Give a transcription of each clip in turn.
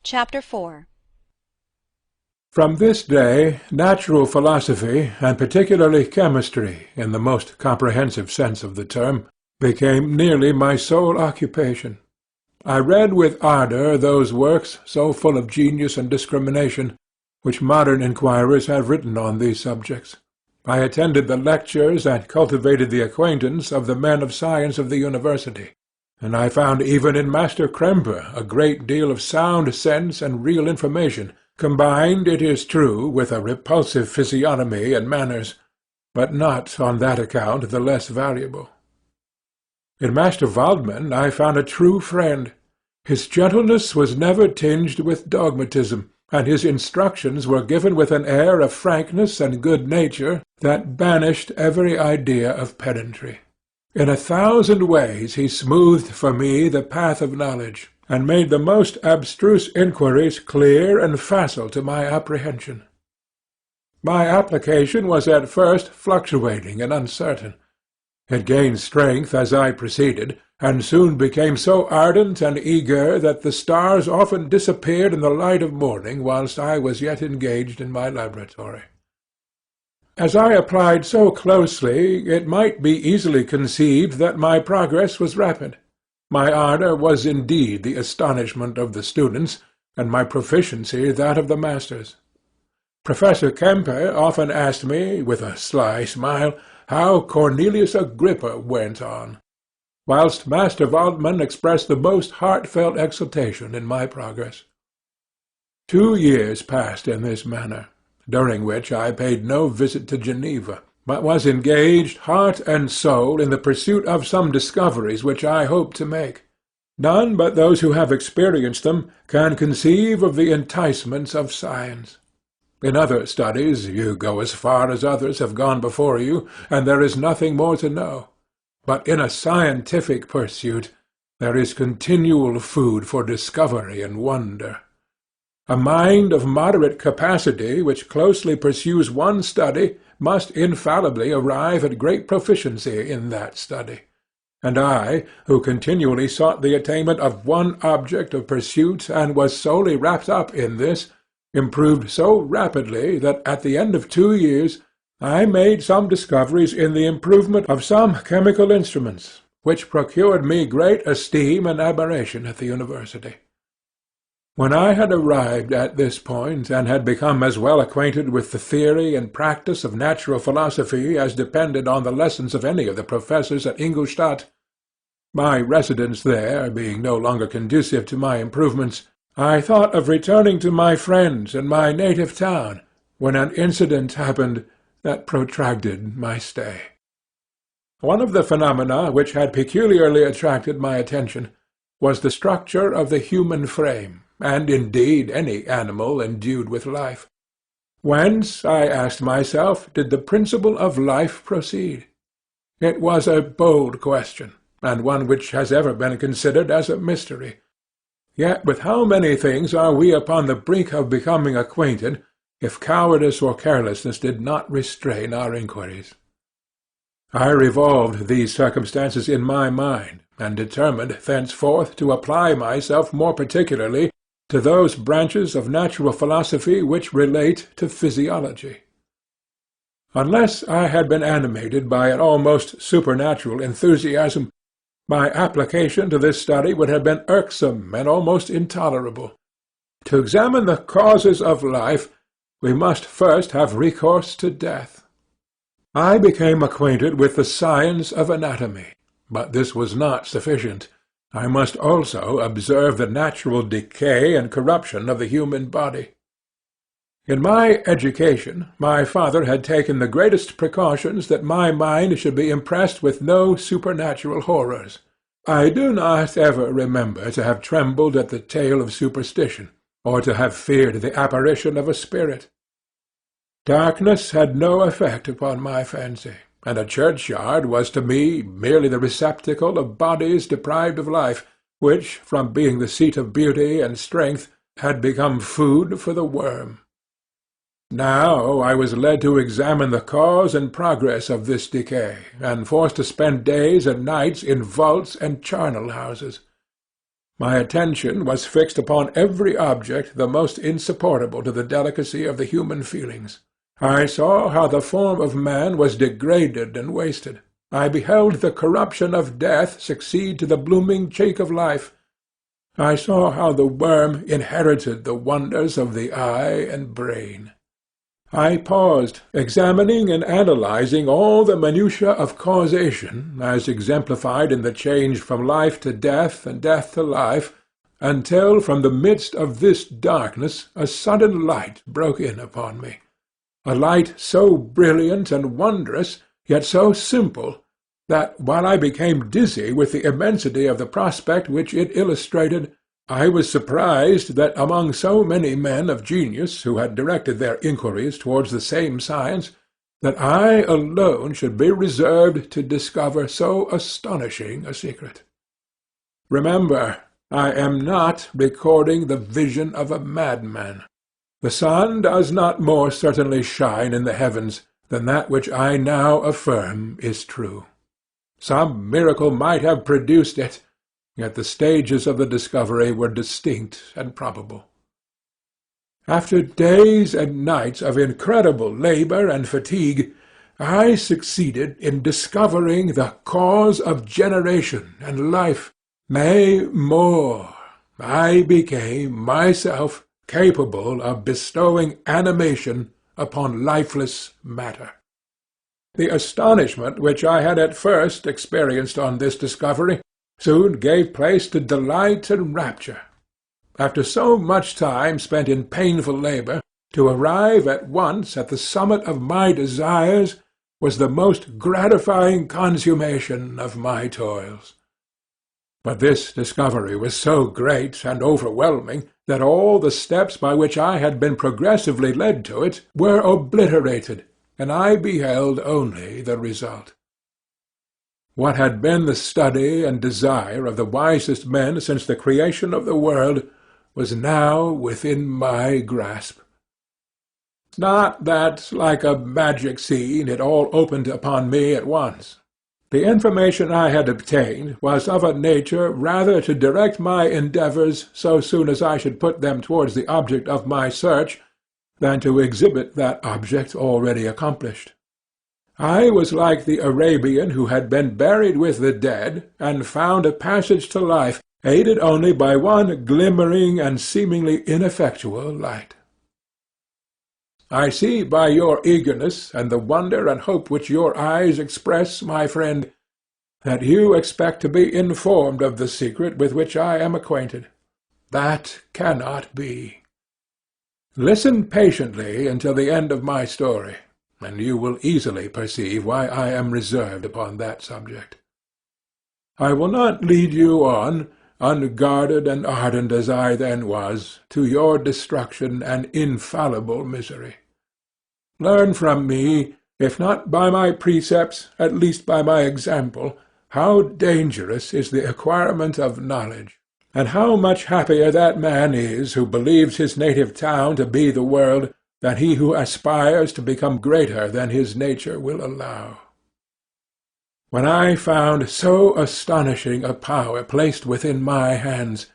Chapter 4. From this day, natural philosophy, and particularly chemistry, in the most comprehensive sense of the term, became nearly my sole occupation. I read with ardour those works, so full of genius and discrimination, which modern inquirers have written on these subjects. I attended the lectures and cultivated the acquaintance of the men of science of the university, and I found even in Master Krempe a great deal of sound sense and real information, combined, it is true, with a repulsive physiognomy and manners, but not on that account the less valuable. In Master Waldman I found a true friend. His gentleness was never tinged with dogmatism, and his instructions were given with an air of frankness and good nature that banished every idea of pedantry. In 1,000 ways he smoothed for me the path of knowledge, and made the most abstruse inquiries clear and facile to my apprehension. My application was at first fluctuating and uncertain. It gained strength as I proceeded, and soon became so ardent and eager that the stars often disappeared in the light of morning whilst I was yet engaged in my laboratory. As I applied so closely, it might be easily conceived that my progress was rapid. My ardour was indeed the astonishment of the students, and my proficiency that of the masters. Professor Krempe often asked me, with a sly smile, how Cornelius Agrippa went on, whilst Master Waldman expressed the most heartfelt exultation in my progress. 2 years passed in this manner, during which I paid no visit to Geneva, but was engaged heart and soul in the pursuit of some discoveries which I hoped to make. None but those who have experienced them can conceive of the enticements of science. In other studies you go as far as others have gone before you, and there is nothing more to know. But in a scientific pursuit there is continual food for discovery and wonder. A mind of moderate capacity which closely pursues one study must infallibly arrive at great proficiency in that study. And I, who continually sought the attainment of one object of pursuit and was solely wrapped up in this, improved so rapidly that at the end of 2 years I made some discoveries in the improvement of some chemical instruments, which procured me great esteem and admiration at the university. When I had arrived at this point, and had become as well acquainted with the theory and practice of natural philosophy as depended on the lessons of any of the professors at Ingolstadt, my residence there being no longer conducive to my improvements, I thought of returning to my friends and my native town, when an incident happened that protracted my stay. One of the phenomena which had peculiarly attracted my attention was the structure of the human frame, and indeed any animal endued with life. Whence, I asked myself, did the principle of life proceed? It was a bold question, and one which has ever been considered as a mystery. Yet with how many things are we upon the brink of becoming acquainted, if cowardice or carelessness did not restrain our inquiries? I revolved these circumstances in my mind, and determined thenceforth to apply myself more particularly to those branches of natural philosophy which relate to physiology. Unless I had been animated by an almost supernatural enthusiasm, my application to this study would have been irksome and almost intolerable. To examine the causes of life, we must first have recourse to death. I became acquainted with the science of anatomy, but this was not sufficient. I must also observe the natural decay and corruption of the human body. In my education, my father had taken the greatest precautions that my mind should be impressed with no supernatural horrors. I do not ever remember to have trembled at the tale of superstition, or to have feared the apparition of a spirit. Darkness had no effect upon my fancy, and a churchyard was to me merely the receptacle of bodies deprived of life, which, from being the seat of beauty and strength, had become food for the worm. Now I was led to examine the cause and progress of this decay, and forced to spend days and nights in vaults and charnel houses. My attention was fixed upon every object the most insupportable to the delicacy of the human feelings. I saw how the form of man was degraded and wasted. I beheld the corruption of death succeed to the blooming cheek of life. I saw how the worm inherited the wonders of the eye and brain. I paused, examining and analyzing all the minutiae of causation, as exemplified in the change from life to death and death to life, until from the midst of this darkness a sudden light broke in upon me, a light so brilliant and wondrous, yet so simple, that, while I became dizzy with the immensity of the prospect which it illustrated, I was surprised that among so many men of genius who had directed their inquiries towards the same science, that I alone should be reserved to discover so astonishing a secret. Remember, I am not recording the vision of a madman. The sun does not more certainly shine in the heavens than that which I now affirm is true. Some miracle might have produced it, yet the stages of the discovery were distinct and probable. After days and nights of incredible labour and fatigue, I succeeded in discovering the cause of generation and life. Nay, more, I became myself capable of bestowing animation upon lifeless matter. The astonishment which I had at first experienced on this discovery soon gave place to delight and rapture. After so much time spent in painful labour, to arrive at once at the summit of my desires was the most gratifying consummation of my toils. But this discovery was so great and overwhelming that all the steps by which I had been progressively led to it were obliterated, and I beheld only the result. What had been the study and desire of the wisest men since the creation of the world was now within my grasp. Not that, like a magic scene, it all opened upon me at once. The information I had obtained was of a nature rather to direct my endeavours so soon as I should put them towards the object of my search, than to exhibit that object already accomplished. I was like the Arabian who had been buried with the dead, and found a passage to life, aided only by one glimmering and seemingly ineffectual light. I see by your eagerness, and the wonder and hope which your eyes express, my friend, that you expect to be informed of the secret with which I am acquainted. That cannot be. Listen patiently until the end of my story, and you will easily perceive why I am reserved upon that subject. I will not lead you on, unguarded and ardent as I then was, to your destruction and infallible misery. Learn from me, if not by my precepts, at least by my example, how dangerous is the acquirement of knowledge, and how much happier that man is who believes his native town to be the world, than he who aspires to become greater than his nature will allow. When I found so astonishing a power placed within my hands,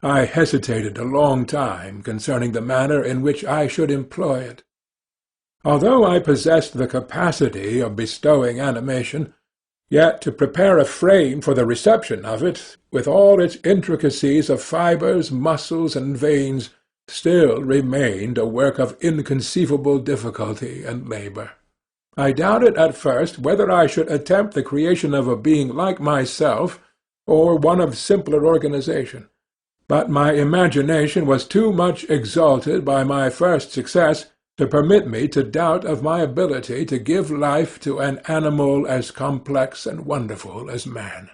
I hesitated a long time concerning the manner in which I should employ it. Although I possessed the capacity of bestowing animation, yet to prepare a frame for the reception of it, with all its intricacies of fibres, muscles, and veins, still remained a work of inconceivable difficulty and labour. I doubted at first whether I should attempt the creation of a being like myself, or one of simpler organization, but my imagination was too much exalted by my first success to permit me to doubt of my ability to give life to an animal as complex and wonderful as man.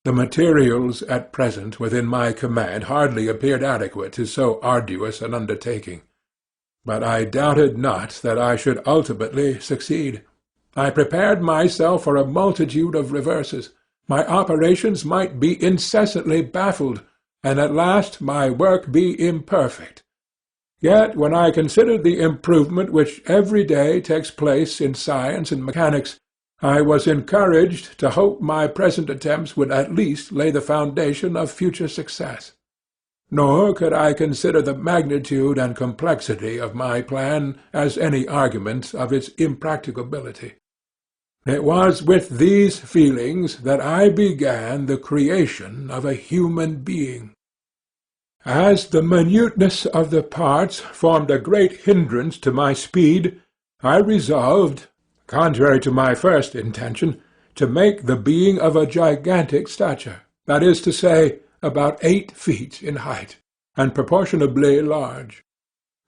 The materials at present within my command hardly appeared adequate to so arduous an undertaking. But I doubted not that I should ultimately succeed. I prepared myself for a multitude of reverses. My operations might be incessantly baffled, and at last my work be imperfect. Yet when I considered the improvement which every day takes place in science and mechanics, I was encouraged to hope my present attempts would at least lay the foundation of future success. Nor could I consider the magnitude and complexity of my plan as any argument of its impracticability. It was with these feelings that I began the creation of a human being. As the minuteness of the parts formed a great hindrance to my speed, I resolved, contrary to my first intention, to make the being of a gigantic stature, that is to say, about 8 feet in height, and proportionably large.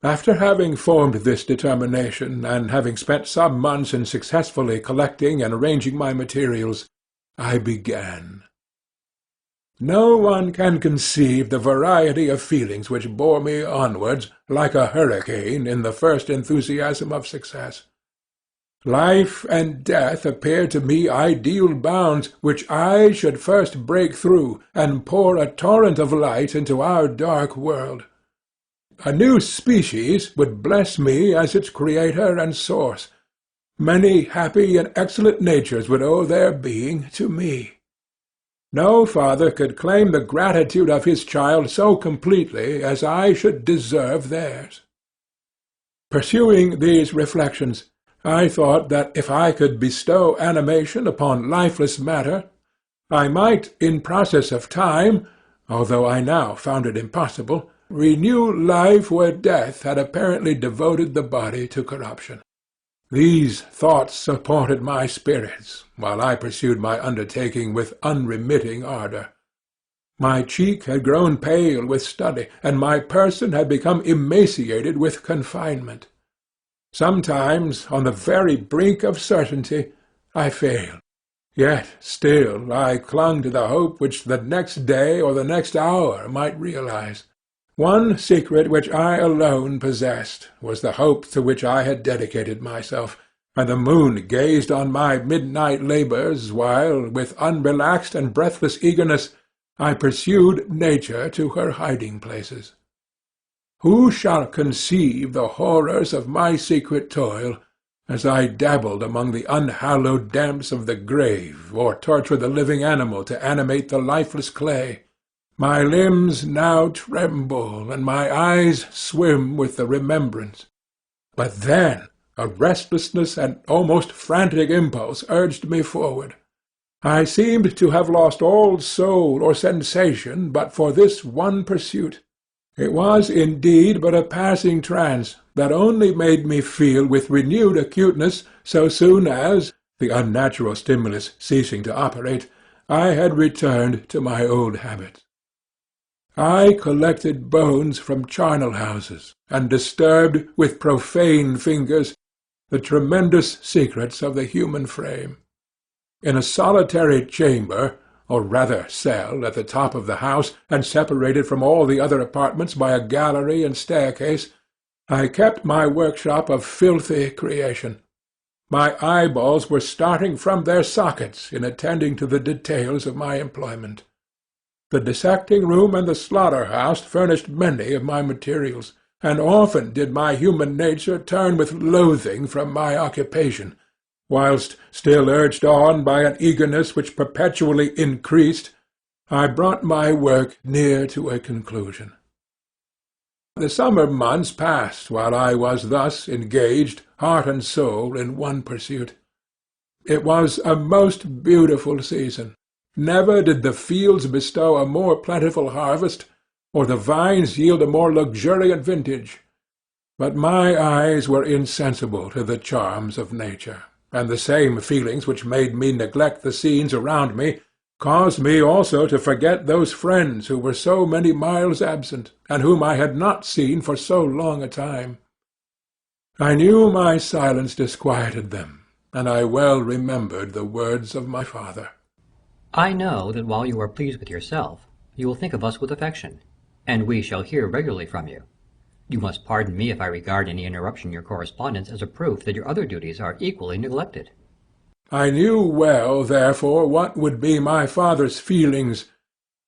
After having formed this determination, and having spent some months in successfully collecting and arranging my materials, I began. No one can conceive the variety of feelings which bore me onwards like a hurricane in the first enthusiasm of success. Life and death appeared to me ideal bounds which I should first break through, and pour a torrent of light into our dark world. A new species would bless me as its creator and source. Many happy and excellent natures would owe their being to me. No father could claim the gratitude of his child so completely as I should deserve theirs. Pursuing these reflections, I thought that if I could bestow animation upon lifeless matter, I might, in process of time, although I now found it impossible, renew life where death had apparently devoted the body to corruption. These thoughts supported my spirits, while I pursued my undertaking with unremitting ardour. My cheek had grown pale with study, and my person had become emaciated with confinement. Sometimes, on the very brink of certainty, I failed. Yet still I clung to the hope which the next day or the next hour might realize. One secret which I alone possessed was the hope to which I had dedicated myself, and the moon gazed on my midnight labours while, with unrelaxed and breathless eagerness, I pursued nature to her hiding-places. Who shall conceive the horrors of my secret toil, as I dabbled among the unhallowed damps of the grave, or tortured the living animal to animate the lifeless clay? My limbs now tremble, and my eyes swim with the remembrance. But then a restlessness and almost frantic impulse urged me forward. I seemed to have lost all soul or sensation but for this one pursuit. It was indeed but a passing trance, that only made me feel with renewed acuteness so soon as, the unnatural stimulus ceasing to operate, I had returned to my old habits. I collected bones from charnel-houses, and disturbed with profane fingers the tremendous secrets of the human frame. In a solitary chamber, or rather cell, at the top of the house, and separated from all the other apartments by a gallery and staircase, I kept my workshop of filthy creation. My eyeballs were starting from their sockets in attending to the details of my employment. The dissecting-room and the slaughter-house furnished many of my materials, and often did my human nature turn with loathing from my occupation, whilst, still urged on by an eagerness which perpetually increased, I brought my work near to a conclusion. The summer months passed while I was thus engaged, heart and soul, in one pursuit. It was a most beautiful season. Never did the fields bestow a more plentiful harvest, or the vines yield a more luxuriant vintage. But my eyes were insensible to the charms of nature, and the same feelings which made me neglect the scenes around me caused me also to forget those friends who were so many miles absent, and whom I had not seen for so long a time. I knew my silence disquieted them, and I well remembered the words of my father. I know that while you are pleased with yourself, you will think of us with affection, and we shall hear regularly from you. You must pardon me if I regard any interruption in your correspondence as a proof that your other duties are equally neglected. I knew well, therefore, what would be my father's feelings,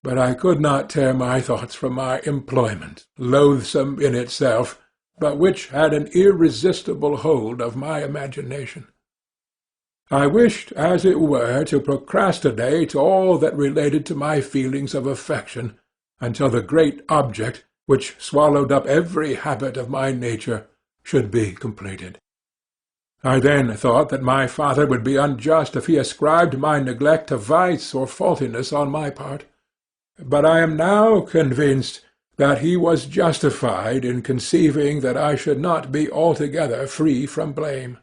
but I could not tear my thoughts from my employment, loathsome in itself, but which had an irresistible hold of my imagination. I wished, as it were, to procrastinate all that related to my feelings of affection, until the great object, which swallowed up every habit of my nature, should be completed. I then thought that my father would be unjust if he ascribed my neglect to vice or faultiness on my part, but I am now convinced that he was justified in conceiving that I should not be altogether free from blame.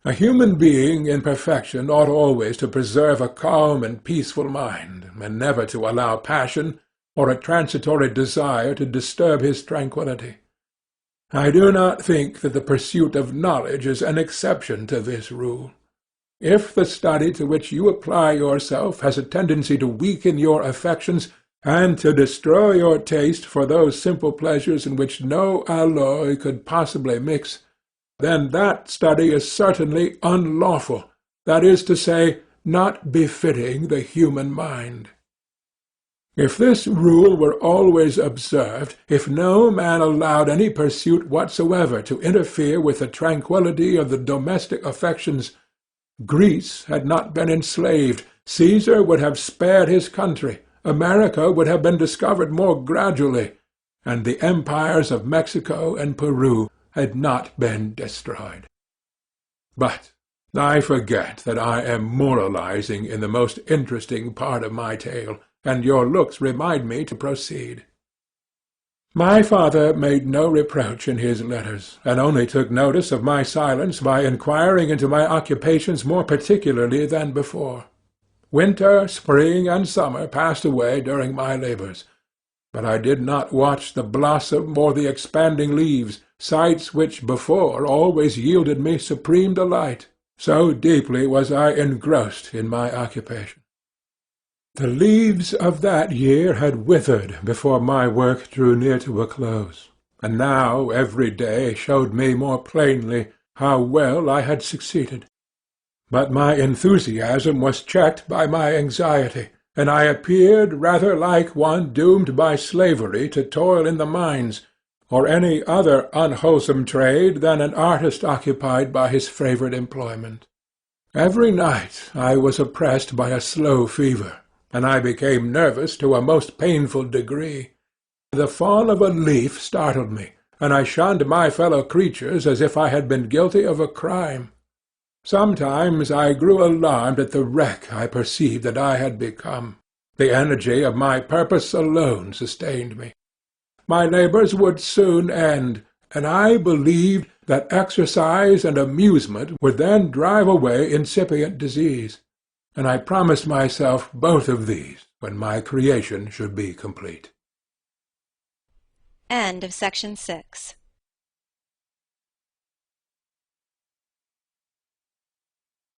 A human being in perfection ought always to preserve a calm and peaceful mind, and never to allow passion or a transitory desire to disturb his tranquillity. I do not think that the pursuit of knowledge is an exception to this rule. If the study to which you apply yourself has a tendency to weaken your affections, and to destroy your taste for those simple pleasures in which no alloy could possibly mix, then that study is certainly unlawful, that is to say, not befitting the human mind. If this rule were always observed, if no man allowed any pursuit whatsoever to interfere with the tranquillity of the domestic affections, Greece had not been enslaved, Caesar would have spared his country, America would have been discovered more gradually, and the empires of Mexico and Peru had not been destroyed. But I forget that I am moralizing in the most interesting part of my tale, and your looks remind me to proceed. My father made no reproach in his letters, and only took notice of my silence by inquiring into my occupations more particularly than before. Winter, spring, and summer passed away during my labours, but I did not watch the blossom or the expanding leaves, sights which before always yielded me supreme delight, so deeply was I engrossed in my occupation. The leaves of that year had withered before my work drew near to a close, and now every day showed me more plainly how well I had succeeded. But my enthusiasm was checked by my anxiety, and I appeared rather like one doomed by slavery to toil in the mines, or any other unwholesome trade than an artist occupied by his favourite employment. Every night I was oppressed by a slow fever, and I became nervous to a most painful degree. The fall of a leaf startled me, and I shunned my fellow creatures as if I had been guilty of a crime. Sometimes I grew alarmed at the wreck I perceived that I had become. The energy of my purpose alone sustained me. My labours would soon end, and I believed that exercise and amusement would then drive away incipient disease, and I promised myself both of these when my creation should be complete. End of Section 6.